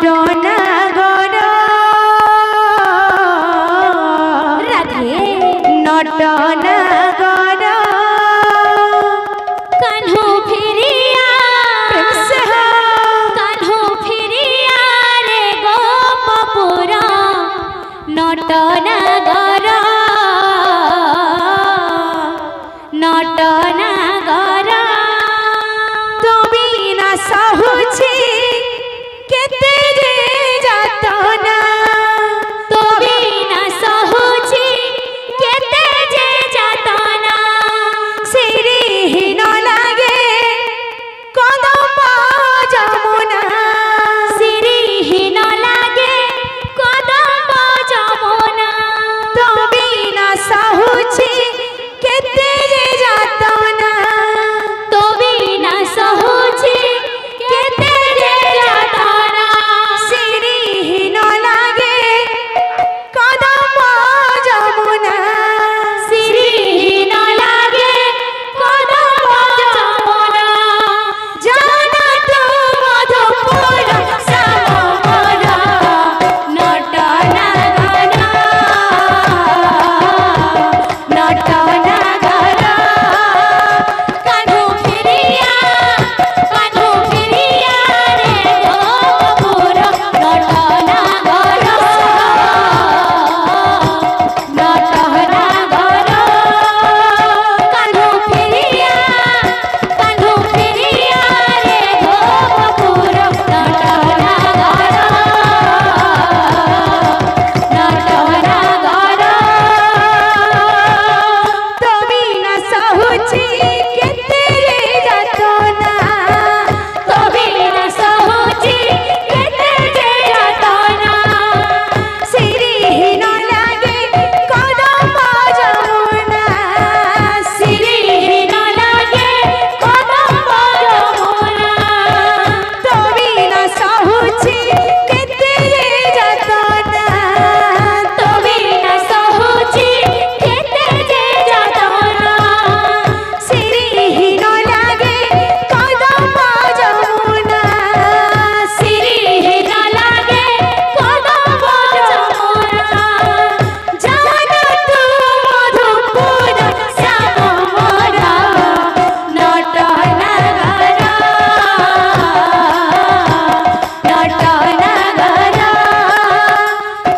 নটনাগর রাধে নটনাগর কানহু ফিরিয়া কানহু ফিরিয়া রে গোপপুর নটনাগর নটনাগর তুমি না সহুছি কেতে যে যাতনা তুমি না সহুছি কেতে যে যাতনা সিরিহীন লাগে কদম যমুনা সিরিহীন লাগে কদম যমুনা তুমি না সহুছি কেতে যে যাতনা তুমি না সহুছি কেতে যে যাতনা সিরিহীন লাগে কদম যমুনা সিরিহীন লাগে কদম যমুনা জানা তো মধুপুর শ্যামমর নটনাগর নটনাগর কানহু ফিরিয়া রে গোপপুর নটনাগর নটনাগর কানহু ফিরিয়া রে গোপপুর নটনাগর নটনাগর তুমি না সহুছি কেতে রে যাতনা তুমি না সহুছি কেতে যে যাতনা সিরিহীন লাগে কদম যমুনা সিরিহীন লাগে কদম যমুনা তুমি না সহুছি কেতে যে যাতনা তুমি না সহুছি কেতে যে যাতনা সিরিহীন লাগে কদম যমুনা সিরিহীন লাগে কদম যমুনা জানা তো মধুপুর শ্যামমর নটনাগর নটনাগর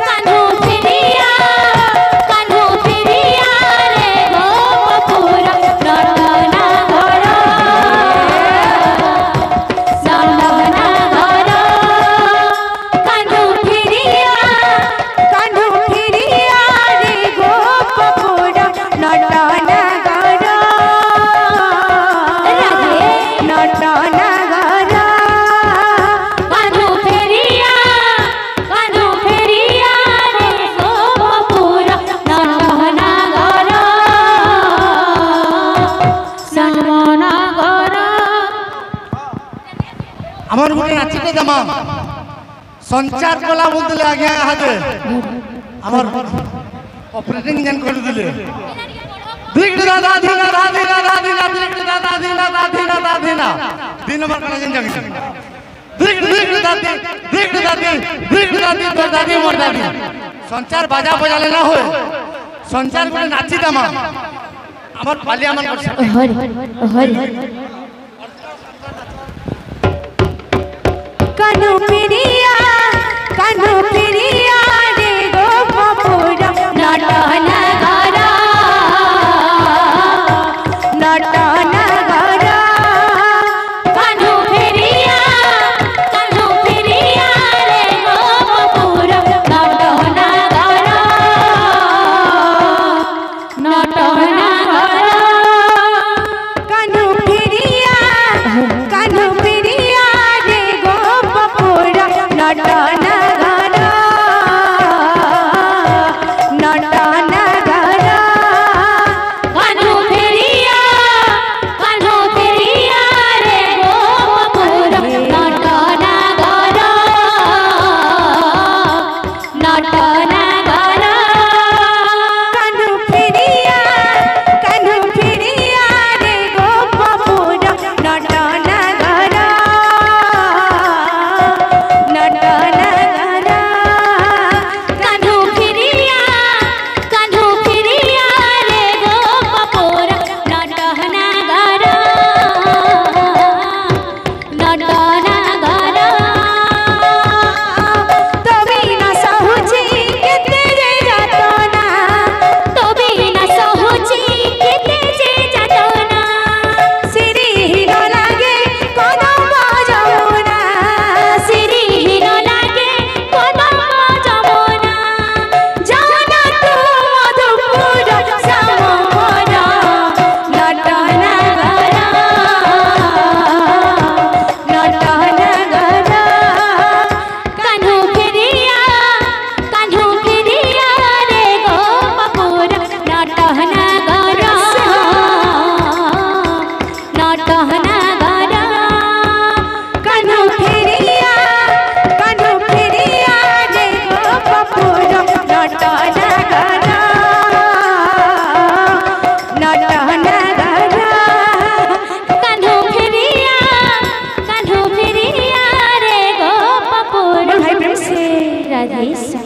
কানহু ফিরিয়া রে গোপপুর নটনাগর নটনাগর কানহু ফিরিয়া রে গোপপুর নটনাগর রাধে নটনাগর কানহু ফিরিয়া রে গোপপুর নটনাগর নটনাগর আমার গোটে নাচিতে দেমা সঞ্চার কলা বলতে আজ্ঞা হাতে আমার অপারেটিং জান করে দিলে দিগড় দাদা ধিনা দাদিনা দাদিনা দিগড় দাদা ধিনা দাদিনা দাদিনা তিন নম্বর কানা জান জানি দিগড় দাদি তোর দাদি মোর দাদি সঞ্চার বাজা বজালে না হয় সঞ্চার করে নাচি দেমা আমার পালি আমার করছে হরি হরি কানহু ফিরিয়া রে গোপপুর নটনাগর নটনাগর কানহু ফিরিয়া রে গোপপুর নটনাগর নটনাগর কানহু ফিরিয়া রে গোপপুর नटनगरा कान्हू फिरिया रे गोपपुर से राधेश्याम।